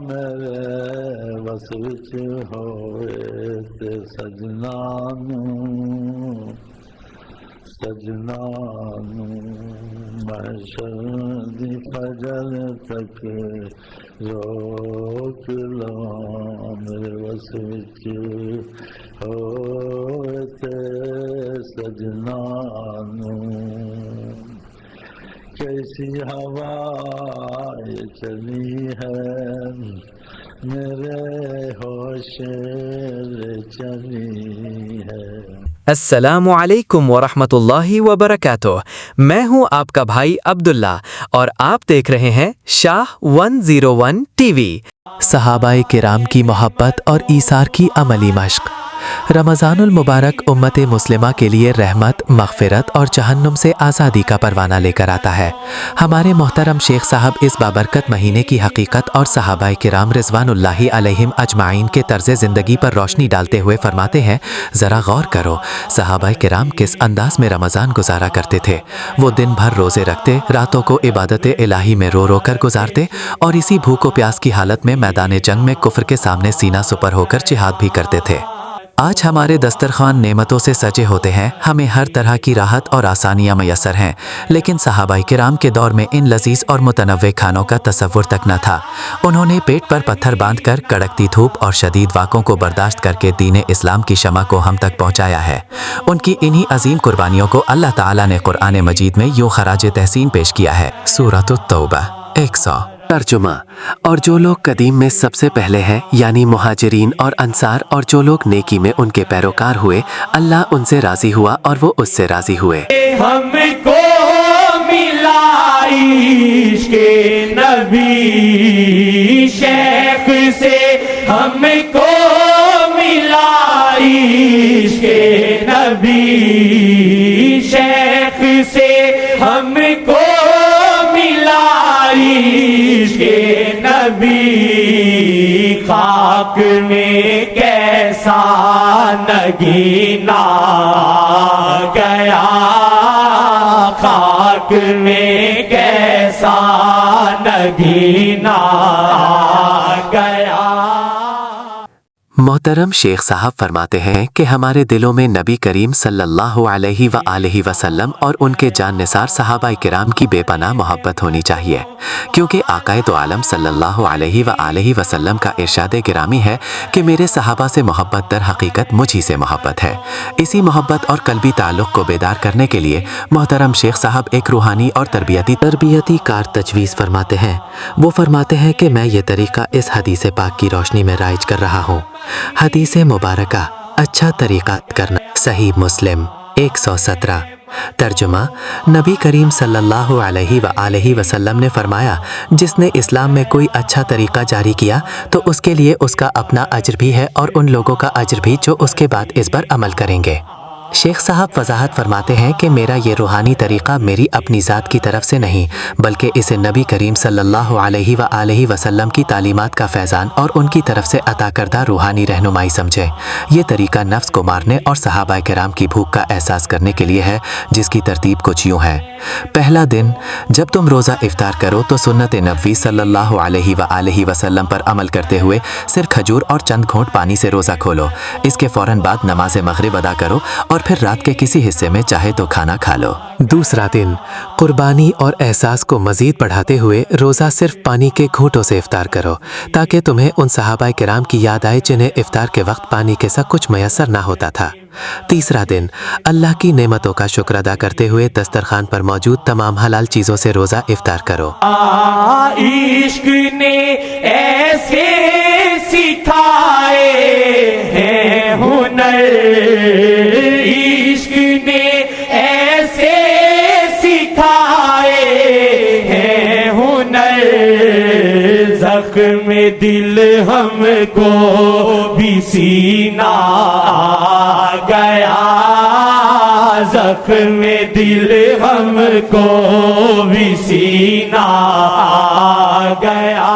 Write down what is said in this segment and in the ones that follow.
میرے بس وچ ہوئے تے سجنا نوں محشر دی فجر تک روک لواں میرے بس وچ ہوئے تے سجنا نوں کیسی ہوا یہ چلی ہے میرے ہوش چلی ہے۔ السلام علیکم ورحمۃ اللہ وبرکاتہ۔ میں ہوں آپ کا بھائی عبداللہ اور آپ دیکھ رہے ہیں شاہ 101 ٹی وی۔ صحابہ کرام کی محبت اور ایثار کی عملی مشق۔ رمضان المبارک امت مسلمہ کے لیے رحمت، مغفرت اور جہنم سے آزادی کا پروانہ لے کر آتا ہے۔ ہمارے محترم شیخ صاحب اس بابرکت مہینے کی حقیقت اور صحابہ کرام رضوان اللہ علیہم اجمعین کے طرز زندگی پر روشنی ڈالتے ہوئے فرماتے ہیں، ذرا غور کرو صحابہ کرام کس انداز میں رمضان گزارا کرتے تھے۔ وہ دن بھر روزے رکھتے، راتوں کو عبادت الہی میں رو رو کر گزارتے اور اسی بھوک و پیاس کی حالت میں میدان جنگ میں کفر کے سامنے سینہ سپر ہو کر جہاد بھی کرتے تھے۔ آج ہمارے دسترخوان نعمتوں سے سجے ہوتے ہیں، ہمیں ہر طرح کی راحت اور آسانیاں میسر ہیں، لیکن صحابہ کرام کے دور میں ان لذیذ اور متنوع کھانوں کا تصور تک نہ تھا۔ انہوں نے پیٹ پر پتھر باندھ کر کڑکتی دھوپ اور شدید واقعوں کو برداشت کر کے دین اسلام کی شمع کو ہم تک پہنچایا ہے۔ ان کی انہی عظیم قربانیوں کو اللہ تعالیٰ نے قرآن مجید میں یوں خراج تحسین پیش کیا ہے۔ سورۃ التوبہ 100۔ ترجمہ: اور جو لوگ قدیم میں سب سے پہلے ہیں یعنی مہاجرین اور انصار، اور جو لوگ نیکی میں ان کے پیروکار ہوئے، اللہ ان سے راضی ہوا اور وہ اس سے راضی ہوئے۔ ہم کو ملا عشق نبی شیخ سے، ہم کو ملا عشق نبی شیخ سے، ہم کو ملا عشق نبی خاک میں کیسا نگینا گیا، خاک میں کیسا نگینا گیا۔ محترم شیخ صاحب فرماتے ہیں کہ ہمارے دلوں میں نبی کریم صلی اللہ علیہ وآلہ وسلم اور ان کے جان نثار صحابہ کرام کی بے پناہ محبت ہونی چاہیے، کیونکہ آقائے دو عالم صلی اللہ علیہ وآلہ وسلم کا ارشاد گرامی ہے کہ میرے صحابہ سے محبت در حقیقت مجھی سے محبت ہے۔ اسی محبت اور قلبی تعلق کو بیدار کرنے کے لیے محترم شیخ صاحب ایک روحانی اور تربیتی کار تجویز فرماتے ہیں۔ وہ فرماتے ہیں کہ میں یہ طریقہ اس حدیث پاک کی روشنی میں رائج کر رہا ہوں۔ حدیث مبارکہ، اچھا طریقہ کرنا، صحیح مسلم 117۔ ترجمہ: نبی کریم صلی اللہ علیہ وآلہ وسلم نے فرمایا، جس نے اسلام میں کوئی اچھا طریقہ جاری کیا تو اس کے لیے اس کا اپنا اجر بھی ہے اور ان لوگوں کا اجر بھی جو اس کے بعد اس پر عمل کریں گے۔ شیخ صاحب وضاحت فرماتے ہیں کہ میرا یہ روحانی طریقہ میری اپنی ذات کی طرف سے نہیں، بلکہ اسے نبی کریم صلی اللہ علیہ وآلہ وسلم کی تعلیمات کا فیضان اور ان کی طرف سے عطا کردہ روحانی رہنمائی سمجھے۔ یہ طریقہ نفس کو مارنے اور صحابہ کرام کی بھوک کا احساس کرنے کے لیے ہے، جس کی ترتیب کچھ یوں ہے۔ پہلا دن، جب تم روزہ افطار کرو تو سنت نبوی صلی اللہ علیہ وآلہ وسلم پر عمل کرتے ہوئے صرف کھجور اور چند گھونٹ پانی سے روزہ کھولو۔ اس کے فوراً بعد نماز مغرب ادا کرو اور پھر رات کے کسی حصے میں چاہے تو کھانا کھا لو۔ دوسرا دن، قربانی اور احساس کو مزید بڑھاتے ہوئے روزہ صرف پانی کے گھونٹوں سے افطار کرو، تاکہ تمہیں ان صحابہ کرام کی یاد آئے جنہیں افطار کے وقت پانی کے ساتھ کچھ میسر نہ ہوتا تھا۔ تیسرا دن، اللہ کی نعمتوں کا شکر ادا کرتے ہوئے دسترخوان پر موجود تمام حلال چیزوں سے روزہ افطار کرو۔ عشق نے ایسے سکھائے ہیں ہنر، عشق نے ایسے سکھائے ہیں ہنر، زخم دل ہم کو بھی سینہ آ گیا، زخم دل ہم کو بھی سینہ آ گیا۔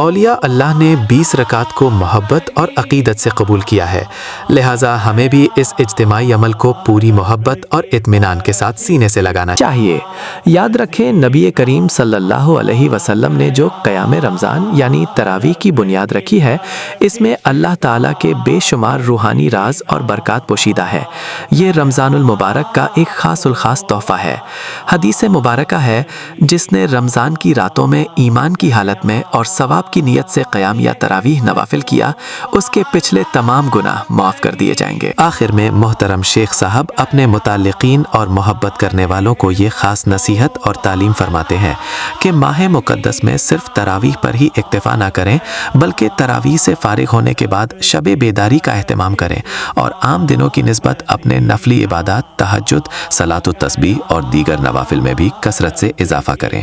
اولیاء اللہ نے 20 رکعت کو محبت اور عقیدت سے قبول کیا ہے، لہٰذا ہمیں بھی اس اجتماعی عمل کو پوری محبت اور اطمینان کے ساتھ سینے سے لگانا چاہیے۔ یاد رکھیں نبی کریم صلی اللہ علیہ وسلم نے جو قیام رمضان یعنی تراویح کی بنیاد رکھی ہے، اس میں اللہ تعالیٰ کے بے شمار روحانی راز اور برکات پوشیدہ ہے۔ یہ رمضان المبارک کا ایک خاص الخاص تحفہ ہے۔ حدیث مبارکہ ہے، جس نے رمضان کی راتوں میں ایمان کی حالت میں اور ثواب کی نیت سے قیام یا تراویح نوافل کیا، اس کے پچھلے تمام گناہ معاف کر دیے جائیں گے۔ آخر میں محترم شیخ صاحب اپنے متعلقین اور محبت کرنے والوں کو یہ خاص نصیحت اور تعلیم فرماتے ہیں کہ ماہ مقدس میں صرف تراویح پر ہی اکتفا نہ کریں، بلکہ تراویح سے فارغ ہونے کے بعد شب بیداری کا اہتمام کریں اور عام دنوں کی نسبت اپنے نفلی عبادات، تہجد، صلاۃ التسبیح اور دیگر نوافل میں بھی کثرت سے اضافہ کریں۔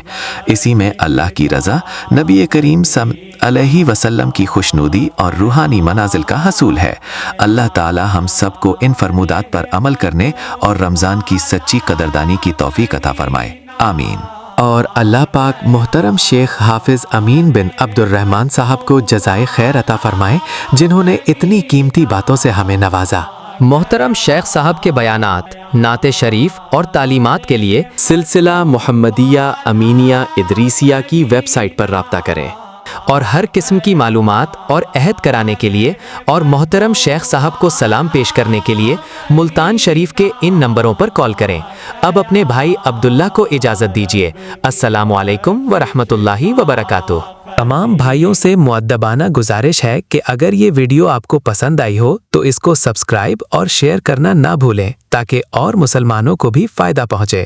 اسی میں اللہ کی رضا، نبی کریم صلی اللہ علیہ وسلم کی خوشنودی اور روحانی منازل کا حصول ہے۔ اللہ تعالی ہم سب کو ان فرمودات پر عمل کرنے اور رمضان کی سچی قدردانی کی توفیق عطا فرمائے، آمین۔ اور اللہ پاک محترم شیخ حافظ امین بن عبد الرحمن صاحب کو جزائے خیر عطا فرمائے، جنہوں نے اتنی قیمتی باتوں سے ہمیں نوازا۔ محترم شیخ صاحب کے بیانات، نعت شریف اور تعلیمات کے لیے سلسلہ محمدیہ امینیہ ادریسیہ کی ویب سائٹ پر رابطہ کریں، اور ہر قسم کی معلومات اور عہد کرانے کے لیے اور محترم شیخ صاحب کو سلام پیش کرنے کے لیے ملتان شریف کے ان نمبروں پر کال کریں۔ اب اپنے بھائی عبداللہ کو اجازت دیجیے۔ السلام علیکم ورحمۃ اللہ وبرکاتہ۔ تمام بھائیوں سے مؤدبانہ گزارش ہے کہ اگر یہ ویڈیو آپ کو پسند آئی ہو تو اس کو سبسکرائب اور شیئر کرنا نہ بھولیں، تاکہ اور مسلمانوں کو بھی فائدہ پہنچے۔